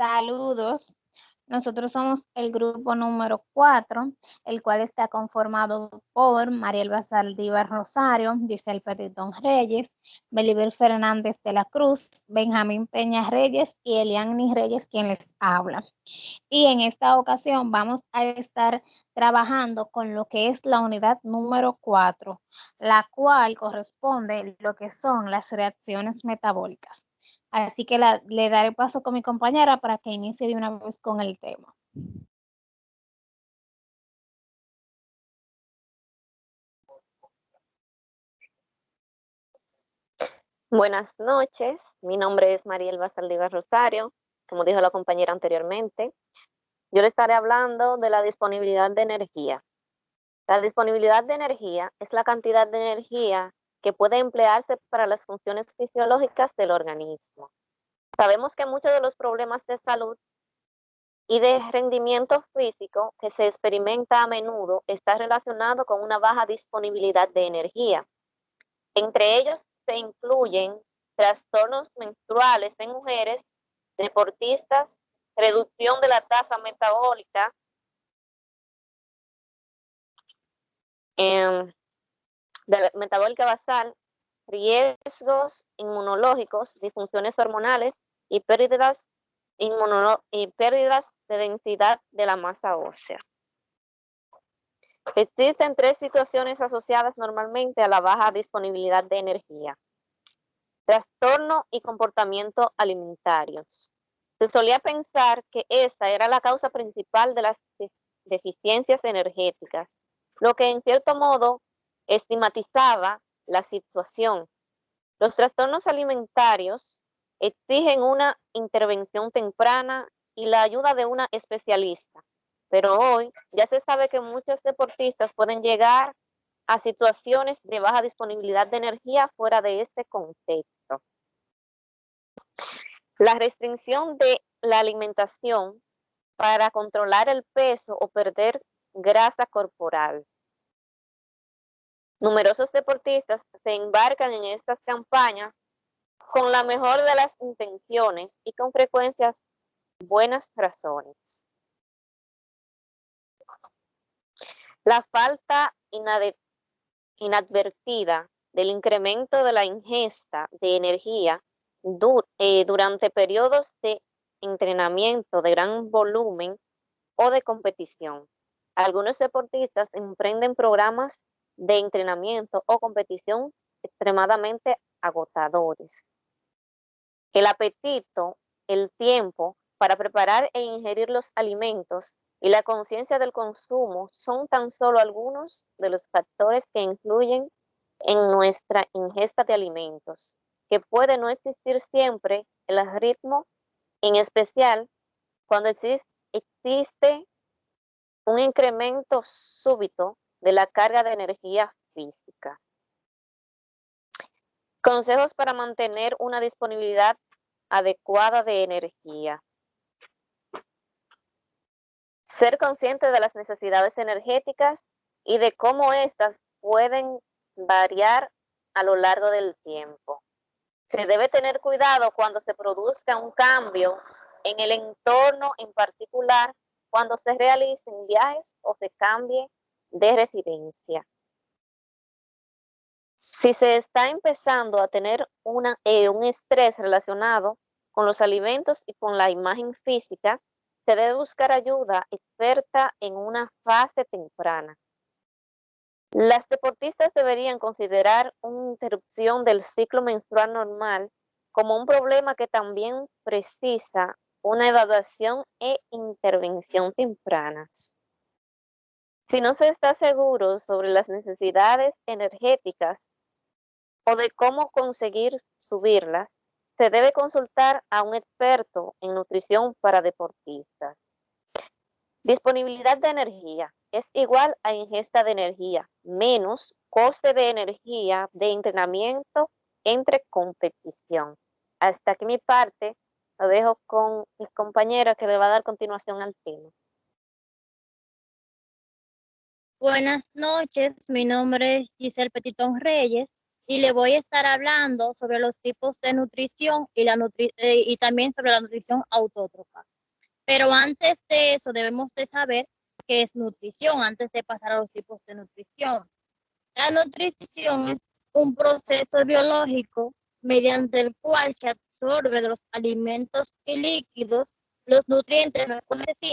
Saludos. Nosotros somos el grupo número 4, el cual está conformado por Marielba Saldívar Rosario, Giselle Petitón Reyes, Belibel Fernández de la Cruz, Benjamín Peña Reyes y Eliani Reyes, quien les habla. Y en esta ocasión vamos a estar trabajando con lo que es la unidad número 4, la cual corresponde a lo que son las reacciones metabólicas. Así que le daré paso con mi compañera para que inicie de una vez con el tema. Buenas noches, mi nombre es Marielba Saldívar Rosario, como dijo la compañera anteriormente. Yo le estaré hablando de la disponibilidad de energía. La disponibilidad de energía es la cantidad de energía que puede emplearse para las funciones fisiológicas del organismo. Sabemos que muchos de los problemas de salud y de rendimiento físico que se experimenta a menudo está relacionado con una baja disponibilidad de energía. Entre ellos se incluyen trastornos menstruales en mujeres, deportistas, reducción de la tasa metabólica, metabólica basal, riesgos inmunológicos, disfunciones hormonales y pérdidas de densidad de la masa ósea. Existen 3 situaciones asociadas normalmente a la baja disponibilidad de energía: trastorno y comportamiento alimentarios. Se solía pensar que esta era la causa principal de las deficiencias energéticas, lo que en cierto modo estigmatizaba la situación. Los trastornos alimentarios exigen una intervención temprana y la ayuda de una especialista, pero hoy ya se sabe que muchos deportistas pueden llegar a situaciones de baja disponibilidad de energía fuera de este contexto. La restricción de la alimentación para controlar el peso o perder grasa corporal. Numerosos deportistas se embarcan en estas campañas con la mejor de las intenciones y con frecuencias buenas razones. La falta inadvertida del incremento de la ingesta de energía durante periodos de entrenamiento de gran volumen o de competición. Algunos deportistas emprenden programas de entrenamiento o competición extremadamente agotadores. El apetito, el tiempo para preparar e ingerir los alimentos y la conciencia del consumo son tan solo algunos de los factores que influyen en nuestra ingesta de alimentos, que puede no existir siempre el ritmo, en especial cuando existe un incremento súbito de la carga de energía física. Consejos para mantener una disponibilidad adecuada de energía. Ser consciente de las necesidades energéticas y de cómo éstas pueden variar a lo largo del tiempo. Se debe tener cuidado cuando se produzca un cambio en el entorno, en particular cuando se realicen viajes o se cambie de residencia. Si se está empezando a tener un estrés relacionado con los alimentos y con la imagen física, se debe buscar ayuda experta en una fase temprana. Las deportistas deberían considerar una interrupción del ciclo menstrual normal como un problema que también precisa una evaluación e intervención tempranas. Si no se está seguro sobre las necesidades energéticas o de cómo conseguir subirlas, se debe consultar a un experto en nutrición para deportistas. Disponibilidad de energía es igual a ingesta de energía menos coste de energía de entrenamiento entre competición. Hasta aquí mi parte, lo dejo con mi compañera que le va a dar continuación al tema. Buenas noches, mi nombre es Giselle Petitón Reyes. y le voy a estar hablando sobre los tipos de nutrición y también sobre la nutrición autótrofa. Pero antes de eso debemos de saber qué es nutrición, antes de pasar a los tipos de nutrición. La nutrición es un proceso biológico mediante el cual se absorbe de los alimentos y líquidos los nutrientes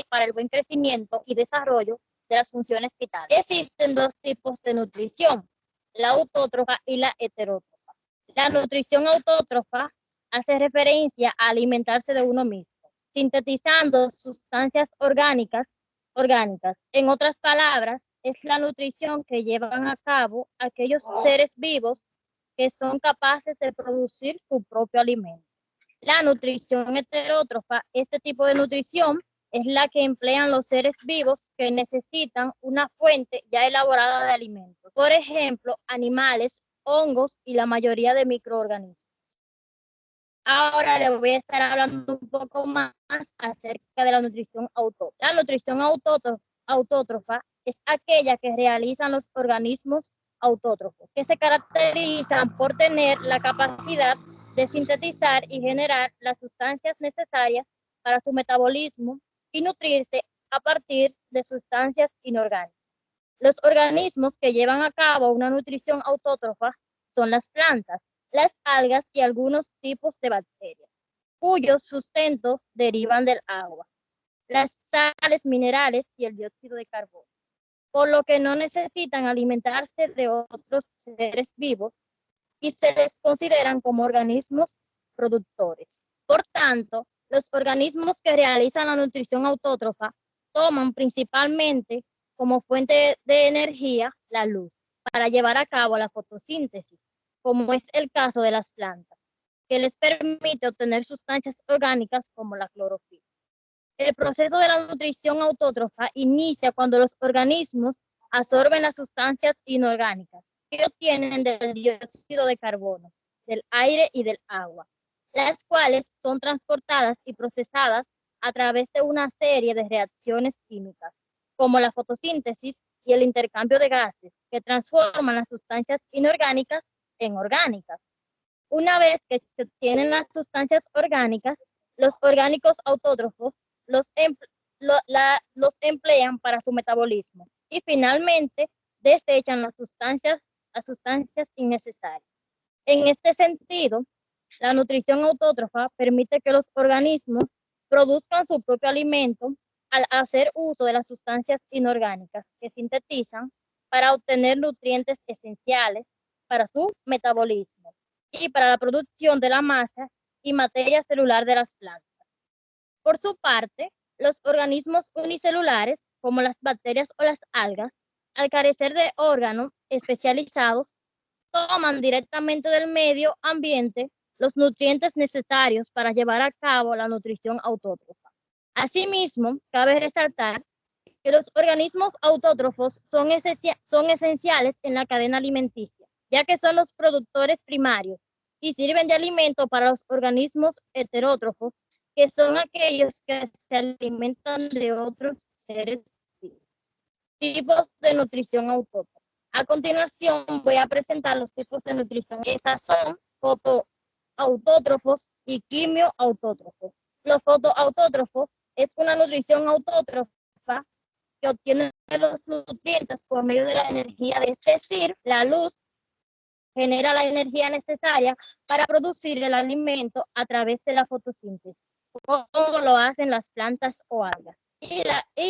para el buen crecimiento y desarrollo de las funciones vitales. Existen dos tipos de nutrición, la autótrofa y la heterótrofa. La nutrición autótrofa hace referencia a alimentarse de uno mismo, sintetizando sustancias orgánicas. En otras palabras, es la nutrición que llevan a cabo aquellos seres vivos que son capaces de producir su propio alimento. La nutrición heterótrofa, este tipo de nutrición, es la que emplean los seres vivos que necesitan una fuente ya elaborada de alimentos. Por ejemplo, animales, hongos y la mayoría de microorganismos. Ahora le voy a estar hablando un poco más acerca de la nutrición autótrofa. La nutrición autótrofa es aquella que realizan los organismos autótrofos, que se caracterizan por tener la capacidad de sintetizar y generar las sustancias necesarias para su metabolismo y nutrirse a partir de sustancias inorgánicas. Los organismos que llevan a cabo una nutrición autótrofa son las plantas, las algas y algunos tipos de bacterias, cuyos sustentos derivan del agua, las sales minerales y el dióxido de carbono, por lo que no necesitan alimentarse de otros seres vivos y se les consideran como organismos productores. Por tanto, los organismos que realizan la nutrición autótrofa toman principalmente como fuente de energía la luz para llevar a cabo la fotosíntesis, como es el caso de las plantas, que les permite obtener sustancias orgánicas como la clorofila. El proceso de la nutrición autótrofa inicia cuando los organismos absorben las sustancias inorgánicas que obtienen del dióxido de carbono, del aire y del agua, las cuales son transportadas y procesadas a través de una serie de reacciones químicas, como la fotosíntesis y el intercambio de gases, que transforman las sustancias inorgánicas en orgánicas. Una vez que se obtienen las sustancias orgánicas, los orgánicos autótrofos los emplean para su metabolismo y finalmente desechan las sustancias innecesarias. En este sentido, la nutrición autótrofa permite que los organismos produzcan su propio alimento al hacer uso de las sustancias inorgánicas que sintetizan para obtener nutrientes esenciales para su metabolismo y para la producción de la masa y materia celular de las plantas. Por su parte, los organismos unicelulares, como las bacterias o las algas, al carecer de órganos especializados, toman directamente del medio ambiente los nutrientes necesarios para llevar a cabo la nutrición autótrofa. Asimismo, cabe resaltar que los organismos autótrofos son esenciales en la cadena alimenticia, ya que son los productores primarios y sirven de alimento para los organismos heterótrofos, que son aquellos que se alimentan de otros seres vivos. Tipos de nutrición autótrofa. A continuación voy a presentar los tipos de nutrición. Estas son fotoautótrofos y quimioautótrofos. Los fotoautótrofos es una nutrición autótrofa que obtiene los nutrientes por medio de la energía, es decir, la luz genera la energía necesaria para producir el alimento a través de la fotosíntesis, como lo hacen las plantas o algas. Y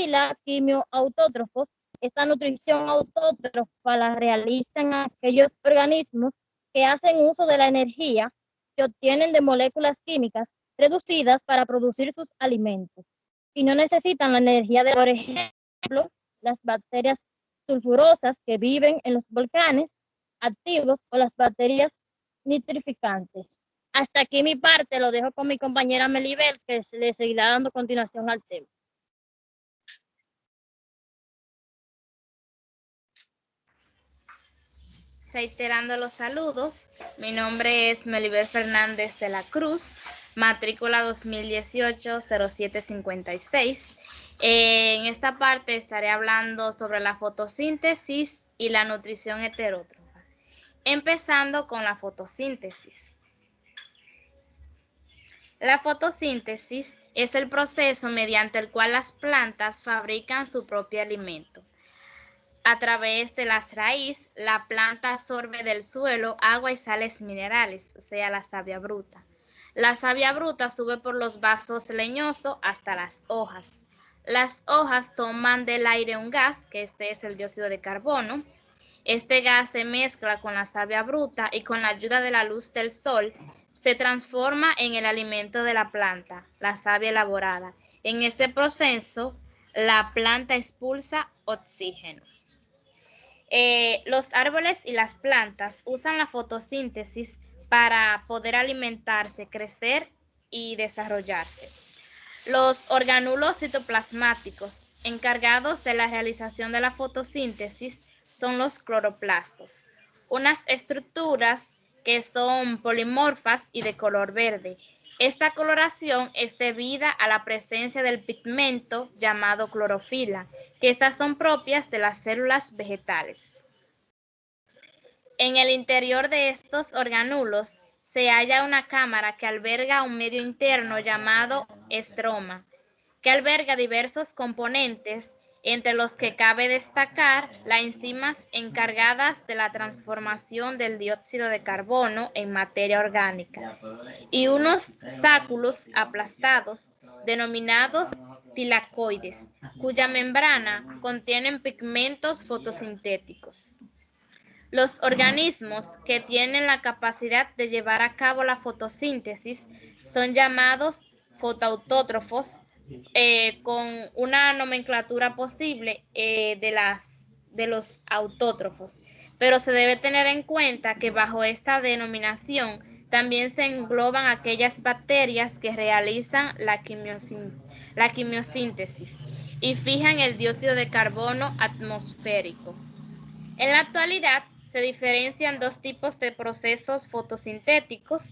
la quimioautótrofos, esta nutrición autótrofa la realizan aquellos organismos que hacen uso de la energía que obtienen de moléculas químicas reducidas para producir sus alimentos y no necesitan la energía de, por ejemplo, las bacterias sulfurosas que viven en los volcanes activos o las bacterias nitrificantes. Hasta aquí mi parte, lo dejo con mi compañera Melibel, que le seguirá dando continuación al tema. Reiterando los saludos, mi nombre es Melibel Fernández de la Cruz, matrícula 2018-0756. En esta parte estaré hablando sobre la fotosíntesis y la nutrición heterótrofa. empezando con la fotosíntesis. La fotosíntesis es el proceso mediante el cual las plantas fabrican su propio alimento. A través de las raíces, la planta absorbe del suelo agua y sales minerales, o sea, la savia bruta. La savia bruta sube por los vasos leñosos hasta las hojas. Las hojas toman del aire un gas, que este es el dióxido de carbono. Este gas se mezcla con la savia bruta y con la ayuda de la luz del sol se transforma en el alimento de la planta, la savia elaborada. En este proceso, la planta expulsa oxígeno. Los árboles y las plantas usan la fotosíntesis para poder alimentarse, crecer y desarrollarse. Los orgánulos citoplasmáticos encargados de la realización de la fotosíntesis son los cloroplastos, unas estructuras que son polimorfas y de color verde. Esta coloración es debida a la presencia del pigmento llamado clorofila, que estas son propias de las células vegetales. En el interior de estos orgánulos se halla una cámara que alberga un medio interno llamado estroma, que alberga diversos componentes, entre los que cabe destacar las enzimas encargadas de la transformación del dióxido de carbono en materia orgánica, y unos sáculos aplastados, denominados tilacoides, cuya membrana contienen pigmentos fotosintéticos. Los organismos que tienen la capacidad de llevar a cabo la fotosíntesis son llamados fotoautótrofos, con una nomenclatura posible de los autótrofos, pero se debe tener en cuenta que bajo esta denominación también se engloban aquellas bacterias que realizan la quimiosíntesis y fijan el dióxido de carbono atmosférico. En la actualidad se diferencian dos tipos de procesos fotosintéticos,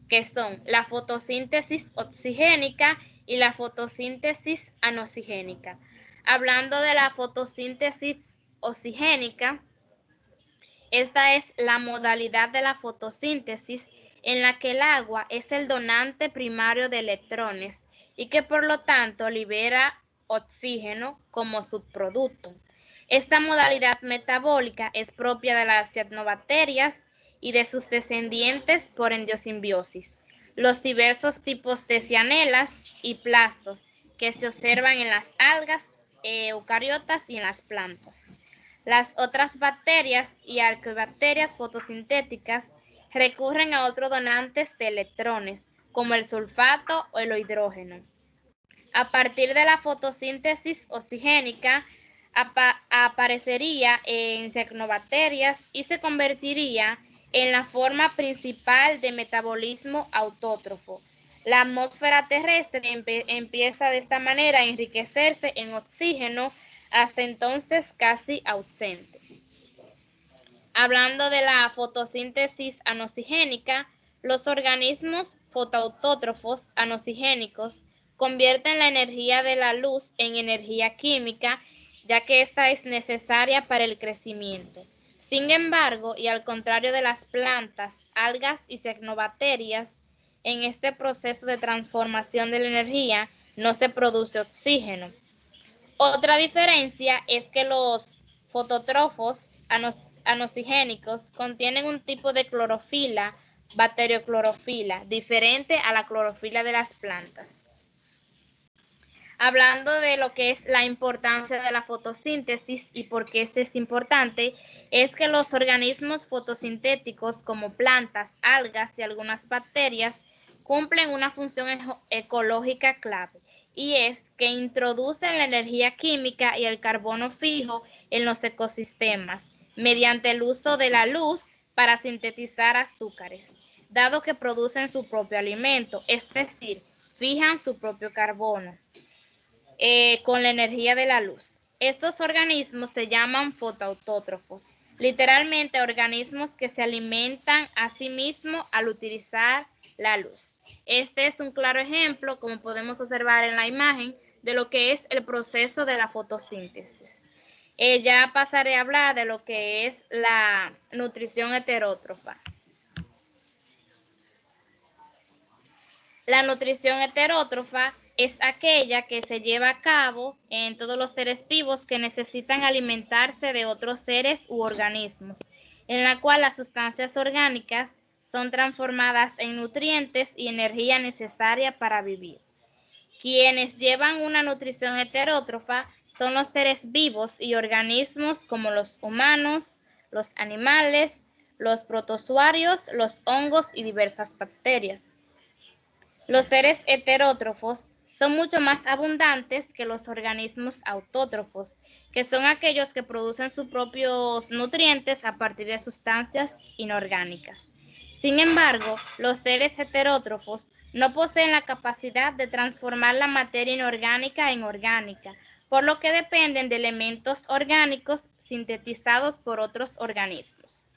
que son la fotosíntesis oxigénica y la fotosíntesis anoxigénica. Hablando de la fotosíntesis oxigénica, esta es la modalidad de la fotosíntesis en la que el agua es el donante primario de electrones y que por lo tanto libera oxígeno como subproducto. Esta modalidad metabólica es propia de las cianobacterias y de sus descendientes por endosimbiosis, los diversos tipos de cianelas y plastos que se observan en las algas eucariotas y en las plantas. Las otras bacterias y arqueobacterias fotosintéticas recurren a otros donantes de electrones, como el sulfato o el hidrógeno. A partir de la fotosíntesis oxigénica, aparecería en cianobacterias y se convertiría en la forma principal de metabolismo autótrofo. La atmósfera terrestre empieza de esta manera a enriquecerse en oxígeno, hasta entonces casi ausente. Hablando de la fotosíntesis anoxigénica, los organismos fotoautótrofos anoxigénicos convierten la energía de la luz en energía química, ya que esta es necesaria para el crecimiento. Sin embargo, y al contrario de las plantas, algas y cianobacterias, en este proceso de transformación de la energía no se produce oxígeno. Otra diferencia es que los fotótrofos anoxigénicos contienen un tipo de clorofila, bacterioclorofila, diferente a la clorofila de las plantas. Hablando de lo que es la importancia de la fotosíntesis y por qué este es importante, es que los organismos fotosintéticos como plantas, algas y algunas bacterias cumplen una función ecológica clave, y es que introducen la energía química y el carbono fijo en los ecosistemas mediante el uso de la luz para sintetizar azúcares, dado que producen su propio alimento, es decir, fijan su propio carbono. Con la energía de la luz. Estos organismos se llaman fotoautótrofos, literalmente organismos que se alimentan a sí mismos al utilizar la luz. Este es un claro ejemplo, como podemos observar en la imagen, de lo que es el proceso de la fotosíntesis. Ya pasaré a hablar de lo que es la nutrición heterótrofa. La nutrición heterótrofa es aquella que se lleva a cabo en todos los seres vivos que necesitan alimentarse de otros seres u organismos, en la cual las sustancias orgánicas son transformadas en nutrientes y energía necesaria para vivir. Quienes llevan una nutrición heterótrofa son los seres vivos y organismos como los humanos, los animales, los protozoarios, los hongos y diversas bacterias. Los seres heterótrofos son mucho más abundantes que los organismos autótrofos, que son aquellos que producen sus propios nutrientes a partir de sustancias inorgánicas. Sin embargo, los seres heterótrofos no poseen la capacidad de transformar la materia inorgánica en orgánica, por lo que dependen de elementos orgánicos sintetizados por otros organismos.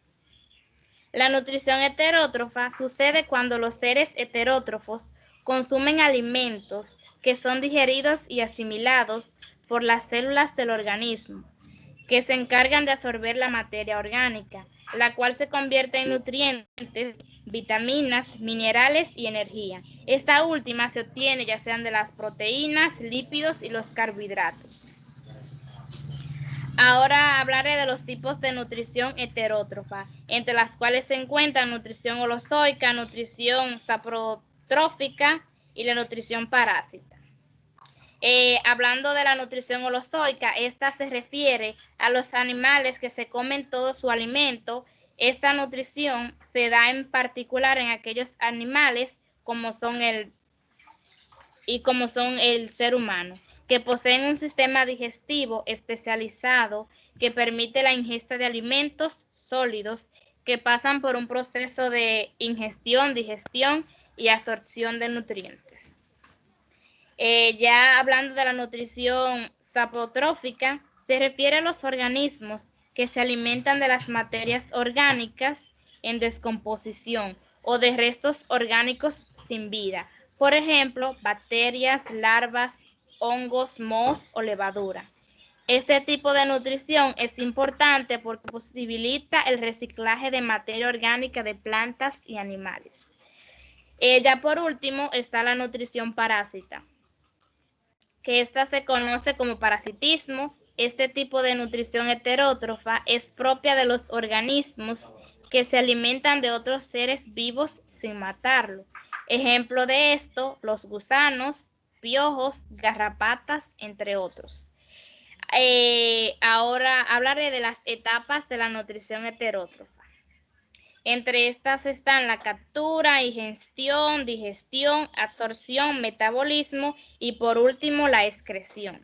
La nutrición heterótrofa sucede cuando los seres heterótrofos consumen alimentos que son digeridos y asimilados por las células del organismo, que se encargan de absorber la materia orgánica, la cual se convierte en nutrientes, vitaminas, minerales y energía. Esta última se obtiene ya sean de las proteínas, lípidos y los carbohidratos. Ahora hablaré de los tipos de nutrición heterótrofa, entre las cuales se encuentran nutrición holozoica, nutrición saprotrófica y la nutrición parásita. Hablando de la nutrición holozoica, esta se refiere a los animales que se comen todo su alimento. Esta nutrición se da en particular en aquellos animales como son el ser humano, que poseen un sistema digestivo especializado que permite la ingesta de alimentos sólidos que pasan por un proceso de ingestión, digestión y absorción de nutrientes. Ya hablando de la nutrición saprotrófica, se refiere a los organismos que se alimentan de las materias orgánicas en descomposición o de restos orgánicos sin vida, por ejemplo, bacterias, larvas, hongos, mohos o levadura. Este tipo de nutrición es importante porque posibilita el reciclaje de materia orgánica de plantas y animales. Ya por último está la nutrición parásita, que esta se conoce como parasitismo. Este tipo de nutrición heterótrofa es propia de los organismos que se alimentan de otros seres vivos sin matarlo. Ejemplo de esto, los gusanos, piojos, garrapatas, entre otros. Ahora hablaré de las etapas de la nutrición heterótrofa. Entre estas están la captura, ingestión, digestión, absorción, metabolismo y por último la excreción.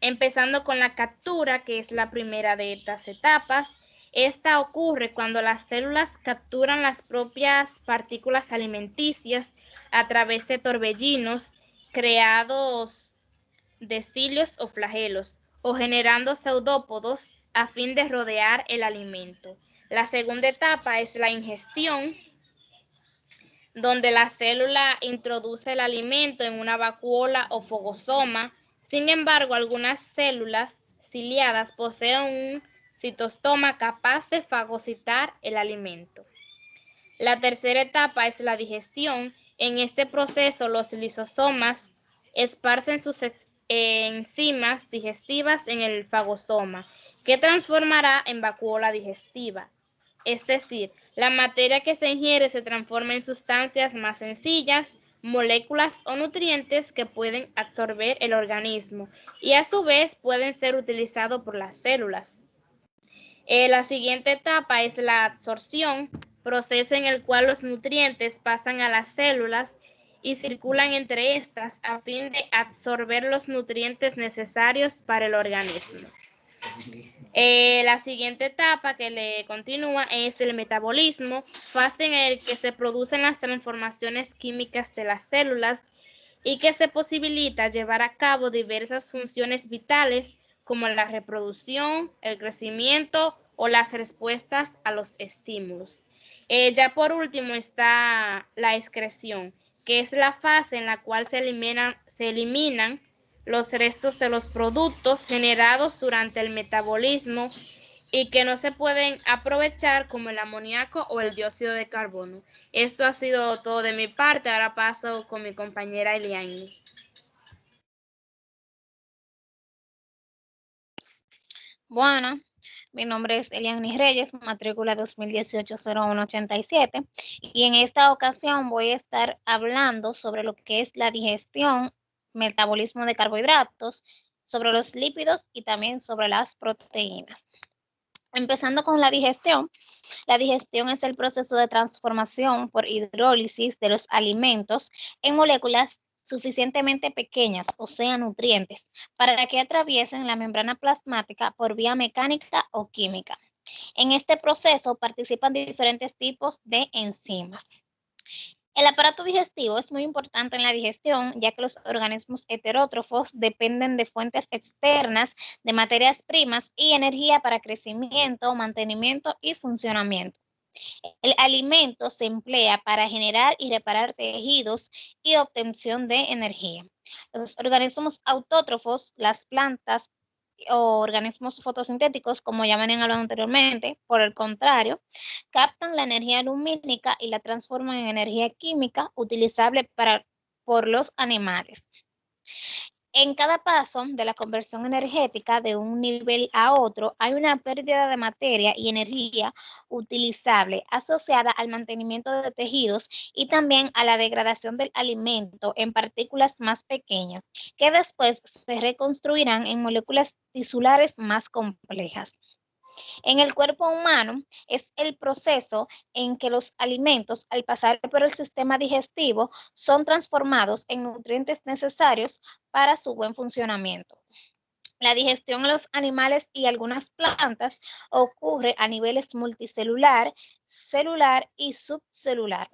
Empezando con la captura, que es la primera de estas etapas. Esta ocurre cuando las células capturan las propias partículas alimenticias a través de torbellinos creados de cilios o flagelos, o generando pseudópodos a fin de rodear el alimento. La segunda etapa es la ingestión, donde la célula introduce el alimento en una vacuola o fagosoma. Sin embargo, algunas células ciliadas poseen un citostoma capaz de fagocitar el alimento. La tercera etapa es la digestión. En este proceso, los lisosomas esparcen sus enzimas digestivas en el fagosoma, que transformará en vacuola digestiva. Es decir, la materia que se ingiere se transforma en sustancias más sencillas, moléculas o nutrientes que pueden absorber el organismo y a su vez pueden ser utilizados por las células. La siguiente etapa es la absorción, proceso en el cual los nutrientes pasan a las células y circulan entre estas a fin de absorber los nutrientes necesarios para el organismo. La siguiente etapa que le continúa es el metabolismo, fase en el que se producen las transformaciones químicas de las células y que se posibilita llevar a cabo diversas funciones vitales como la reproducción, el crecimiento o las respuestas a los estímulos. Ya por último está la excreción, que es la fase en la cual se eliminan los restos de los productos generados durante el metabolismo y que no se pueden aprovechar, como el amoníaco o el dióxido de carbono. Esto ha sido todo de mi parte. Ahora paso con mi compañera Eliane. Bueno, mi nombre es Eliane Reyes, matrícula 2018-0187, y en esta ocasión voy a estar hablando sobre lo que es la digestión, metabolismo de carbohidratos, sobre los lípidos y también sobre las proteínas. Empezando con la digestión es el proceso de transformación por hidrólisis de los alimentos en moléculas suficientemente pequeñas, o sea, nutrientes, para que atraviesen la membrana plasmática por vía mecánica o química. En este proceso participan diferentes tipos de enzimas. El aparato digestivo es muy importante en la digestión, ya que los organismos heterótrofos dependen de fuentes externas de materias primas y energía para crecimiento, mantenimiento y funcionamiento. El alimento se emplea para generar y reparar tejidos y obtención de energía. Los organismos autótrofos, las plantas o organismos fotosintéticos, como ya venían hablando anteriormente, por el contrario, captan la energía lumínica y la transforman en energía química utilizable por los animales. En cada paso de la conversión energética de un nivel a otro, hay una pérdida de materia y energía utilizable asociada al mantenimiento de tejidos y también a la degradación del alimento en partículas más pequeñas, que después se reconstruirán en moléculas tisulares más complejas. En el cuerpo humano es el proceso en que los alimentos, al pasar por el sistema digestivo, son transformados en nutrientes necesarios para su buen funcionamiento. La digestión en los animales y algunas plantas ocurre a niveles multicelular, celular y subcelular.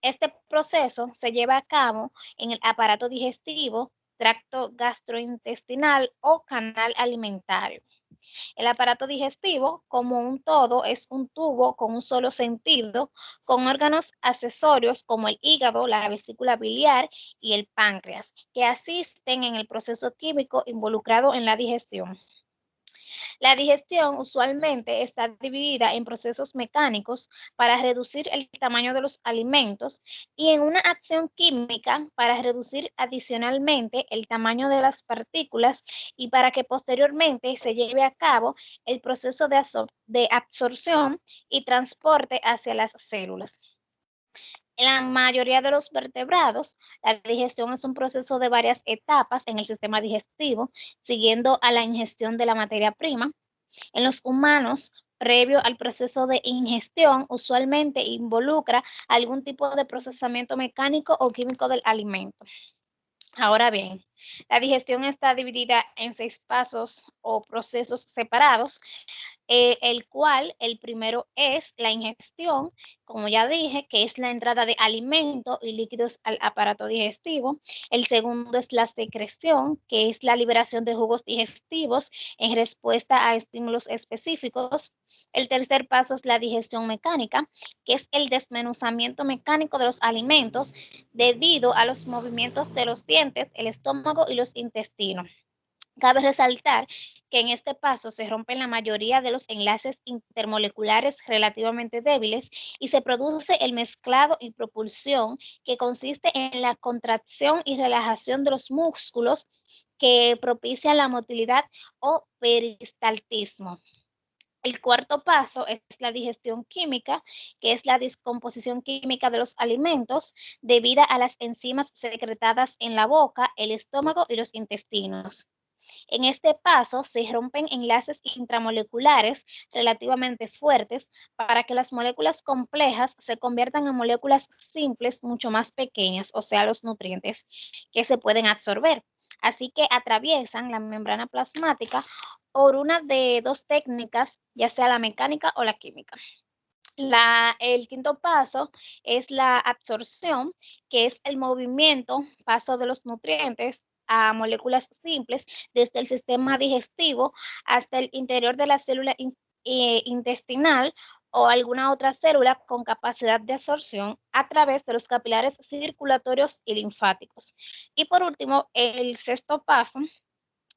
Este proceso se lleva a cabo en el aparato digestivo, tracto gastrointestinal o canal alimentario. El aparato digestivo, como un todo, es un tubo con un solo sentido, con órganos accesorios como el hígado, la vesícula biliar y el páncreas, que asisten en el proceso químico involucrado en la digestión. La digestión usualmente está dividida en procesos mecánicos para reducir el tamaño de los alimentos y en una acción química para reducir adicionalmente el tamaño de las partículas y para que posteriormente se lleve a cabo el proceso de absorción y transporte hacia las células. En la mayoría de los vertebrados, la digestión es un proceso de varias etapas en el sistema digestivo, siguiendo a la ingestión de la materia prima. En los humanos, previo al proceso de ingestión, usualmente involucra algún tipo de procesamiento mecánico o químico del alimento. Ahora bien, la digestión está dividida en 6 pasos o procesos separados, el cual el primero es la ingestión, como ya dije, que es la entrada de alimento y líquidos al aparato digestivo. El segundo es la secreción, que es la liberación de jugos digestivos en respuesta a estímulos específicos. El tercer paso es la digestión mecánica, que es el desmenuzamiento mecánico de los alimentos debido a los movimientos de los dientes, el estómago y los intestinos. Cabe resaltar que en este paso se rompen la mayoría de los enlaces intermoleculares relativamente débiles y se produce el mezclado y propulsión, que consiste en la contracción y relajación de los músculos que propician la motilidad o peristaltismo. El cuarto paso es la digestión química, que es la descomposición química de los alimentos debido a las enzimas secretadas en la boca, el estómago y los intestinos. En este paso se rompen enlaces intramoleculares relativamente fuertes para que las moléculas complejas se conviertan en moléculas simples mucho más pequeñas, o sea, los nutrientes que se pueden absorber. Así que atraviesan la membrana plasmática por una de dos técnicas, ya sea la mecánica o la química. El quinto paso es la absorción, que es el movimiento, paso de los nutrientes a moléculas simples desde el sistema digestivo hasta el interior de la célula intestinal o alguna otra célula con capacidad de absorción a través de los capilares circulatorios y linfáticos. Y por último, el sexto paso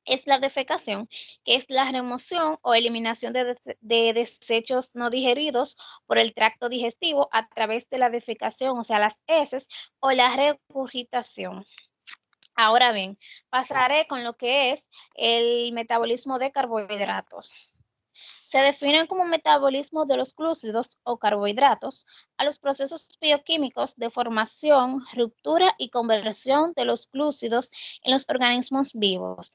es la defecación, que es la remoción o eliminación de desechos no digeridos por el tracto digestivo a través de la defecación, o sea, las heces, o la regurgitación. Ahora bien, pasaré con lo que es el metabolismo de carbohidratos. Se definen como metabolismo de los glúcidos o carbohidratos a los procesos bioquímicos de formación, ruptura y conversión de los glúcidos en los organismos vivos.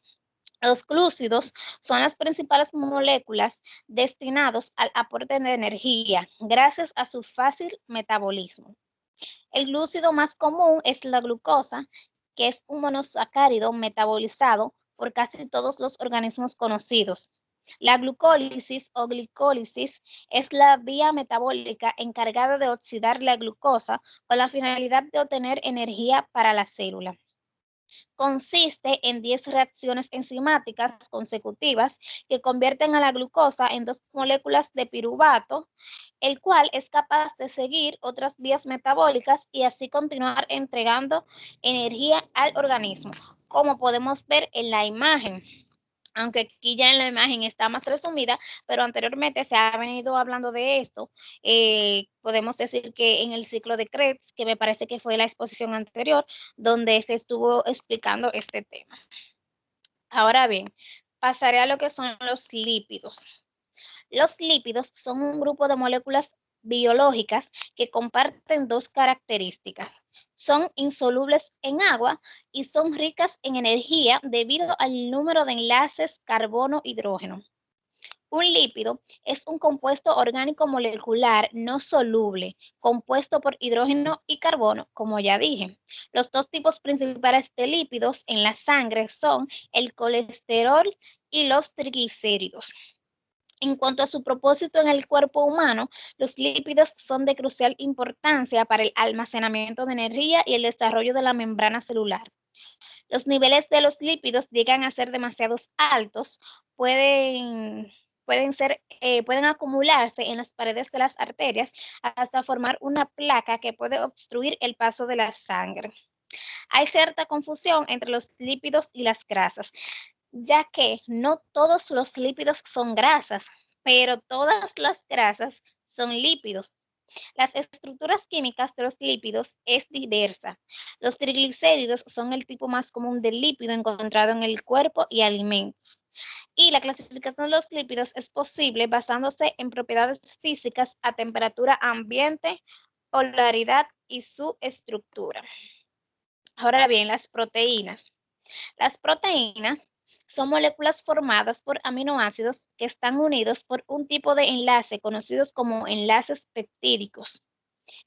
Los glúcidos son las principales moléculas destinadas al aporte de energía gracias a su fácil metabolismo. El glúcido más común es la glucosa, que es un monosacárido metabolizado por casi todos los organismos conocidos. La glucólisis o glicólisis es la vía metabólica encargada de oxidar la glucosa con la finalidad de obtener energía para la célula. Consiste en 10 reacciones enzimáticas consecutivas que convierten a la glucosa en 2 moléculas de piruvato, el cual es capaz de seguir otras vías metabólicas y así continuar entregando energía al organismo, como podemos ver en la imagen. Aunque aquí ya en la imagen está más resumida, pero anteriormente se ha venido hablando de esto. Podemos decir que en el ciclo de Krebs, que me parece que fue la exposición anterior, donde se estuvo explicando este tema. Ahora bien, pasaré a lo que son los lípidos. Los lípidos son un grupo de moléculas biológicas que comparten dos características. Son insolubles en agua y son ricas en energía debido al número de enlaces carbono-hidrógeno. Un lípido es un compuesto orgánico molecular no soluble, compuesto por hidrógeno y carbono, como ya dije. Los dos tipos principales de lípidos en la sangre son el colesterol y los triglicéridos. En cuanto a su propósito en el cuerpo humano, los lípidos son de crucial importancia para el almacenamiento de energía y el desarrollo de la membrana celular. Los niveles de los lípidos llegan a ser demasiado altos, pueden acumularse en las paredes de las arterias hasta formar una placa que puede obstruir el paso de la sangre. Hay cierta confusión entre los lípidos y las grasas, ya que no todos los lípidos son grasas, pero todas las grasas son lípidos. Las estructuras químicas de los lípidos es diversa. Los triglicéridos son el tipo más común de lípido encontrado en el cuerpo y alimentos. Y la clasificación de los lípidos es posible basándose en propiedades físicas a temperatura ambiente, polaridad y su estructura. Ahora bien, las proteínas. Las proteínas son moléculas formadas por aminoácidos que están unidos por un tipo de enlace conocidos como enlaces peptídicos.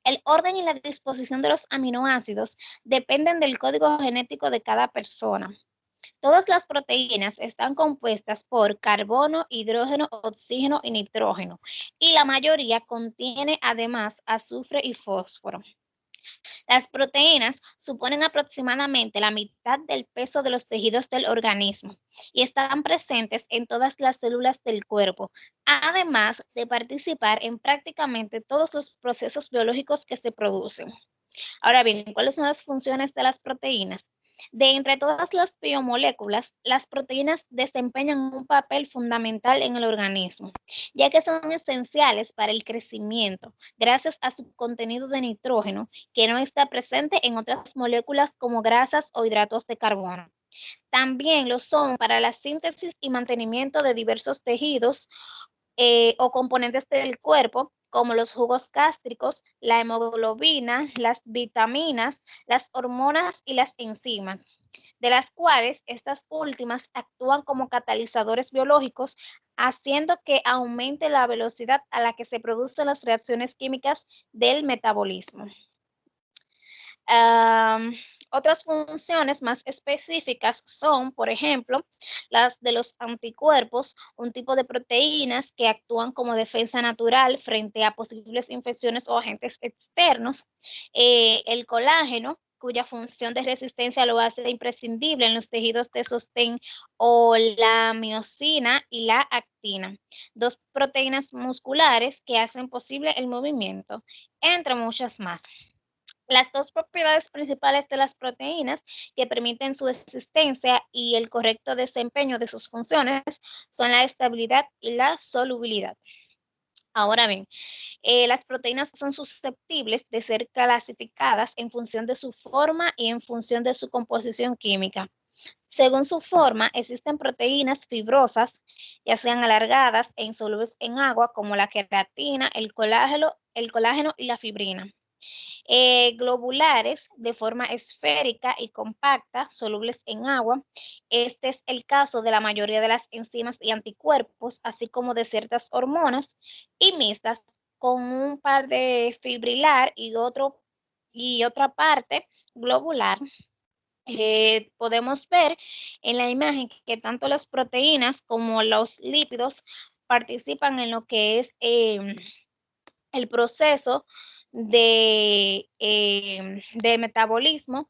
El orden y la disposición de los aminoácidos dependen del código genético de cada persona. Todas las proteínas están compuestas por carbono, hidrógeno, oxígeno y nitrógeno, y la mayoría contiene además azufre y fósforo. Las proteínas suponen aproximadamente la mitad del peso de los tejidos del organismo y están presentes en todas las células del cuerpo, además de participar en prácticamente todos los procesos biológicos que se producen. Ahora bien, ¿cuáles son las funciones de las proteínas? De entre todas las biomoléculas, las proteínas desempeñan un papel fundamental en el organismo, ya que son esenciales para el crecimiento, gracias a su contenido de nitrógeno, que no está presente en otras moléculas como grasas o hidratos de carbono. También lo son para la síntesis y mantenimiento de diversos tejidos o componentes del cuerpo, como los jugos gástricos, la hemoglobina, las vitaminas, las hormonas y las enzimas, de las cuales estas últimas actúan como catalizadores biológicos, haciendo que aumente la velocidad a la que se producen las reacciones químicas del metabolismo. Otras funciones más específicas son, por ejemplo, las de los anticuerpos, un tipo de proteínas que actúan como defensa natural frente a posibles infecciones o agentes externos. El colágeno, cuya función de resistencia lo hace imprescindible en los tejidos de sostén, o la miosina y la actina, 2 proteínas musculares que hacen posible el movimiento, entre muchas más. Las 2 propiedades principales de las proteínas que permiten su existencia y el correcto desempeño de sus funciones son la estabilidad y la solubilidad. Ahora bien, las proteínas son susceptibles de ser clasificadas en función de su forma y en función de su composición química. Según su forma, existen proteínas fibrosas, ya sean alargadas e insolubles en agua, como la queratina, el colágeno y la fibrina. Globulares de forma esférica y compacta, solubles en agua. Este es el caso de la mayoría de las enzimas y anticuerpos, así como de ciertas hormonas, y mixtas, con un par de fibrilar y otra parte globular. Podemos ver en la imagen que tanto las proteínas como los lípidos participan en lo que es el proceso de metabolismo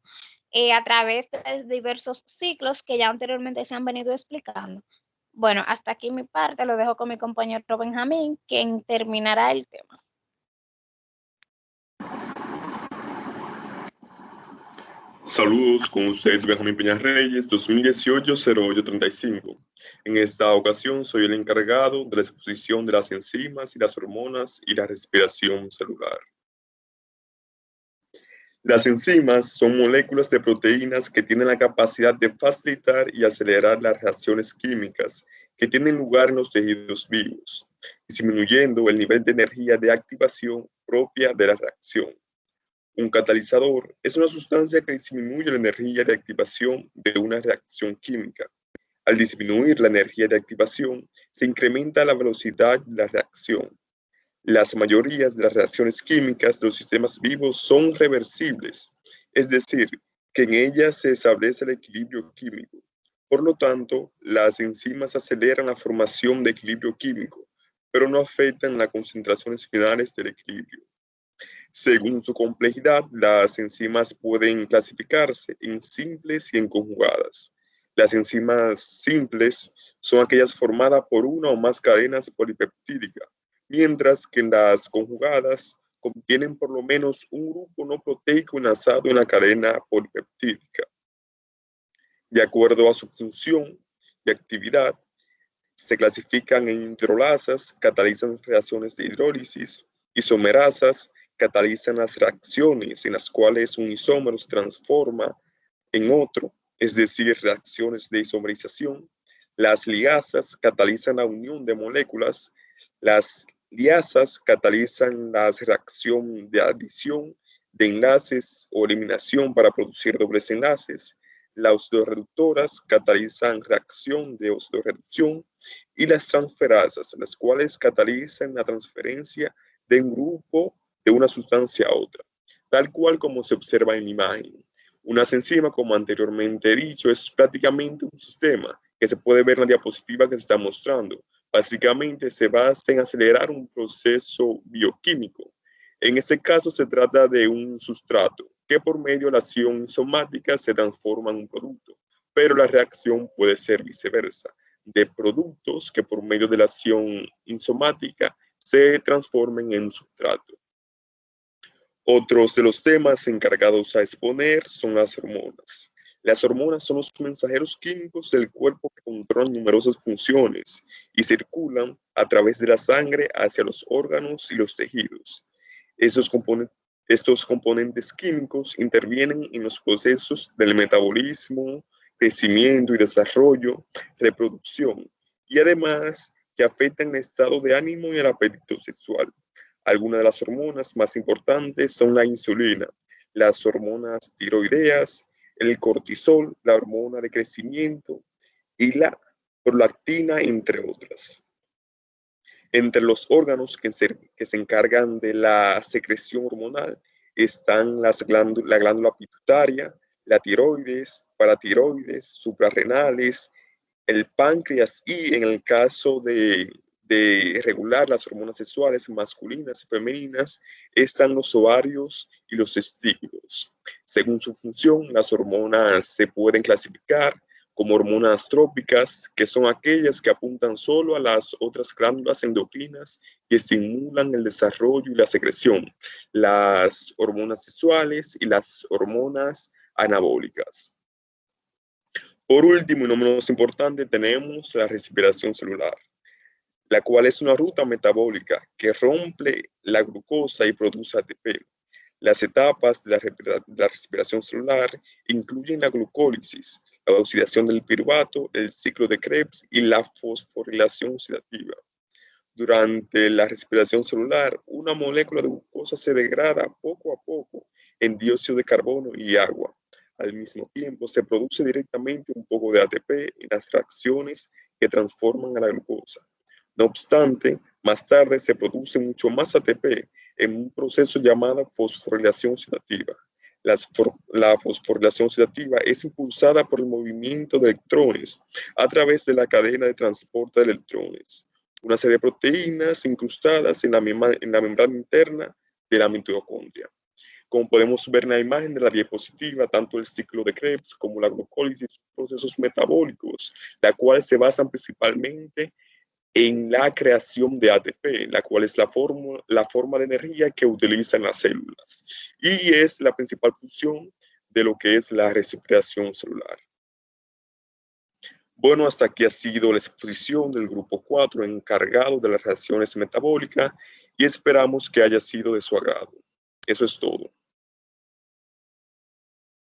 a través de diversos ciclos que ya anteriormente se han venido explicando. Bueno, hasta aquí mi parte, lo dejo con mi compañero Benjamín, quien terminará el tema. Saludos, con usted Benjamín Peña Reyes, 2018-0835. En esta ocasión soy el encargado de la exposición de las enzimas y las hormonas y la respiración celular. Las enzimas son moléculas de proteínas que tienen la capacidad de facilitar y acelerar las reacciones químicas que tienen lugar en los tejidos vivos, disminuyendo el nivel de energía de activación propia de la reacción. Un catalizador es una sustancia que disminuye la energía de activación de una reacción química. Al disminuir la energía de activación, se incrementa la velocidad de la reacción. Las mayorías de las reacciones químicas de los sistemas vivos son reversibles, es decir, que en ellas se establece el equilibrio químico. Por lo tanto, las enzimas aceleran la formación de equilibrio químico, pero no afectan las concentraciones finales del equilibrio. Según su complejidad, las enzimas pueden clasificarse en simples y en conjugadas. Las enzimas simples son aquellas formadas por una o más cadenas polipeptídicas, mientras que las conjugadas contienen por lo menos un grupo no proteico enlazado en la cadena polipeptídica. De acuerdo a su función y actividad, se clasifican en hidrolasas, catalizan reacciones de hidrólisis, isomerasas, catalizan las reacciones en las cuales un isómero se transforma en otro, es decir, reacciones de isomerización. Las ligasas catalizan la unión de moléculas. Las liasas catalizan la reacción de adición de enlaces o eliminación para producir dobles enlaces. Las oxidoreductoras catalizan reacción de oxidorreducción, y las transferasas, las cuales catalizan la transferencia de un grupo de una sustancia a otra, tal cual como se observa en la imagen. Una enzima, como anteriormente he dicho, es prácticamente un sistema que se puede ver en la diapositiva que se está mostrando. Básicamente se basa en acelerar un proceso bioquímico. En este caso se trata de un sustrato que por medio de la acción enzimática se transforma en un producto, pero la reacción puede ser viceversa, de productos que por medio de la acción enzimática se transformen en un sustrato. Otros de los temas encargados a exponer son las hormonas. Las hormonas son los mensajeros químicos del cuerpo que controlan numerosas funciones y circulan a través de la sangre hacia los órganos y los tejidos. Estos componentes químicos intervienen en los procesos del metabolismo, crecimiento y desarrollo, reproducción, y además que afectan el estado de ánimo y el apetito sexual. Algunas de las hormonas más importantes son la insulina, las hormonas tiroideas, el cortisol, la hormona de crecimiento y la prolactina, entre otras. Entre los órganos que se encargan de la secreción hormonal están la glándula pituitaria, la tiroides, paratiroides, suprarrenales, el páncreas y, en el caso de de regular las hormonas sexuales masculinas y femeninas están los ovarios y los testículos. Según su función, las hormonas se pueden clasificar como hormonas trópicas, que son aquellas que apuntan solo a las otras glándulas endocrinas y estimulan el desarrollo y la secreción, las hormonas sexuales y las hormonas anabólicas. Por último y no menos importante, tenemos la respiración celular, la cual es una ruta metabólica que rompe la glucosa y produce ATP. Las etapas de la respiración celular incluyen la glucólisis, la oxidación del piruvato, el ciclo de Krebs y la fosforilación oxidativa. Durante la respiración celular, una molécula de glucosa se degrada poco a poco en dióxido de carbono y agua. Al mismo tiempo, se produce directamente un poco de ATP en las reacciones que transforman a la glucosa. No obstante, más tarde se produce mucho más ATP en un proceso llamado fosforilación oxidativa. La fosforilación oxidativa es impulsada por el movimiento de electrones a través de la cadena de transporte de electrones, una serie de proteínas incrustadas en la membrana interna de la mitocondria. Como podemos ver en la imagen de la diapositiva, tanto el ciclo de Krebs como la glucólisis son procesos metabólicos, la cuales se basan principalmente en la creación de ATP, la cual es la forma de energía que utilizan las células y es la principal función de lo que es la respiración celular. Bueno, hasta aquí ha sido la exposición del grupo 4 encargado de las reacciones metabólicas y esperamos que haya sido de su agrado. Eso es todo.